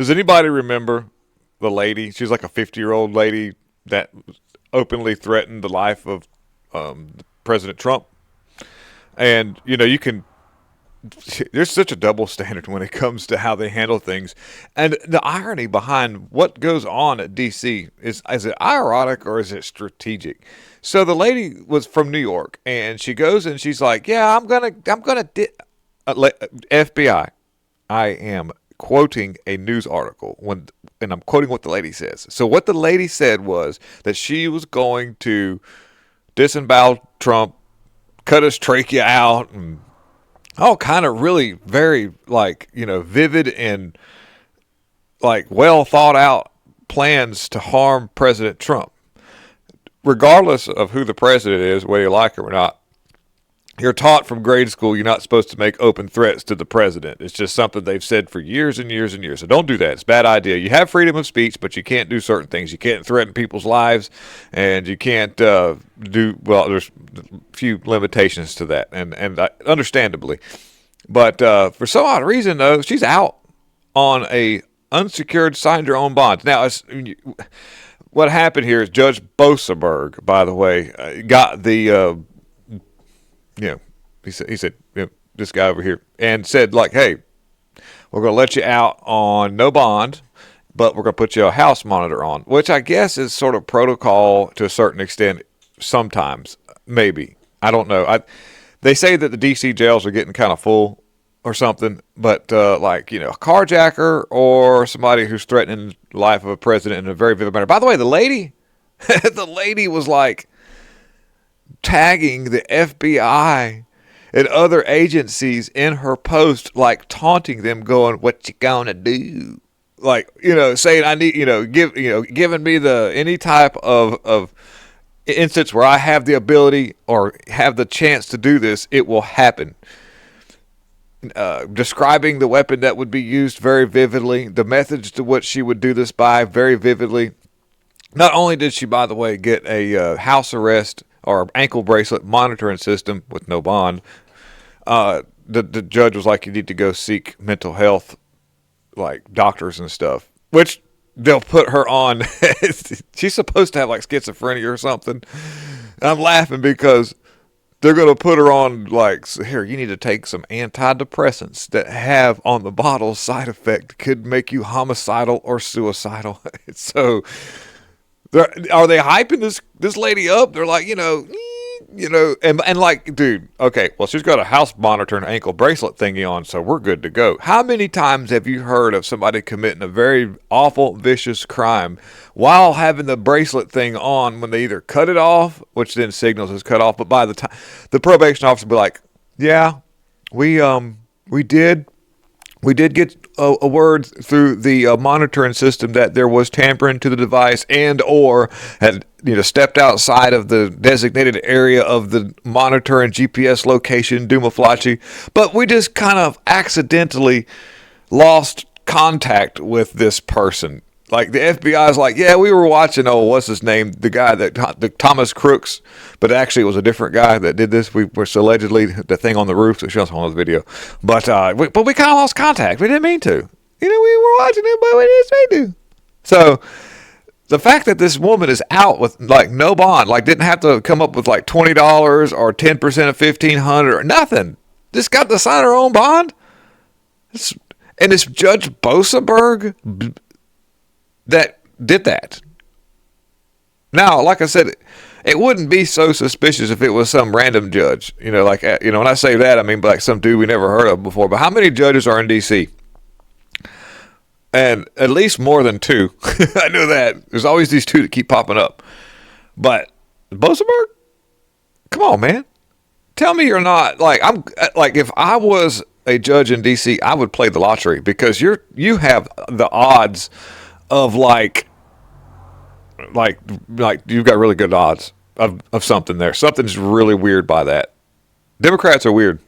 Does anybody remember the lady? She's like a 50-year-old lady that openly threatened the life of President Trump. And, you can. There's such a double standard when it comes to how they handle things. And the irony behind what goes on at DC is it ironic or is it strategic? So the lady was from New York and she goes and she's like, "Yeah, FBI. I am quoting a news article and I'm quoting what the lady says. So what the lady said was that she was going to disembowel Trump, cut his trachea out, and all kind of really very vivid and like well thought out plans to harm President Trump. Regardless of who the president is, whether you like him or not, you're taught from grade school you're not supposed to make open threats to the president. It's just something they've said for years and years and years. So don't do that. It's a bad idea. You have freedom of speech, but you can't do certain things. You can't threaten people's lives, and you can't there's a few limitations to that, and understandably. But for some odd reason, though, she's out on a unsecured signed her own bonds. Now, what happened here is Judge Boseberg, by the way, got the he said this guy over here and said like, hey, we're going to let you out on no bond, but we're going to put you a house monitor on, which I guess is sort of protocol to a certain extent. Sometimes, maybe, I don't know. They say that the DC jails are getting kind of full or something, but a carjacker or somebody who's threatening the life of a president in a very vivid manner. By the way, the lady, the lady was like tagging the FBI and other agencies in her post, like taunting them, going, "What you gonna do?" Like, saying, "I need, giving me any type of instance where I have the ability or have the chance to do this, it will happen." Describing the weapon that would be used very vividly, the methods to which she would do this by very vividly. Not only did she, by the way, get a house arrest or ankle bracelet monitoring system with no bond, the judge was like, "You need to go seek mental health, like doctors and stuff," which they'll put her on. She's supposed to have like schizophrenia or something. And I'm laughing because they're going to put her on like, "Here, you need to take some antidepressants that have on the bottle side effect could make you homicidal or suicidal." So are they hyping this lady up? They're like, and like, dude, okay, well, she's got a house monitor and ankle bracelet thingy on, so we're good to go. How many times have you heard of somebody committing a very awful, vicious crime while having the bracelet thing on when they either cut it off, which then signals it's cut off, but by the time the probation officer will be like, "Yeah, we did get a word through the monitoring system that there was tampering to the device and or had stepped outside of the designated area of the monitor and GPS location, Dumaflachi, but we just kind of accidentally lost contact with this person." Like the FBI is like, "Yeah, we were watching, what's his name? The guy the Thomas Crooks, but actually it was a different guy that did this. We were allegedly the thing on the roof." So she was on the video, but we kind of lost contact. We didn't mean to. We were watching it, but we didn't mean to. So the fact that this woman is out with like no bond, like didn't have to come up with like $20 or 10% of $1,500 or nothing, just got to sign her own bond. And it's Judge Boseberg that did that. Now, like I said, it wouldn't be so suspicious if it was some random judge. When I say that, I mean like some dude we never heard of before. But how many judges are in D.C.? And at least more than two. I know that. There's always these two that keep popping up. But Boseberg? Come on, man. Tell me you're not like if I was a judge in D.C., I would play the lottery because you have the odds of like you've got really good odds of something there. Something's really weird by that. Democrats are weird.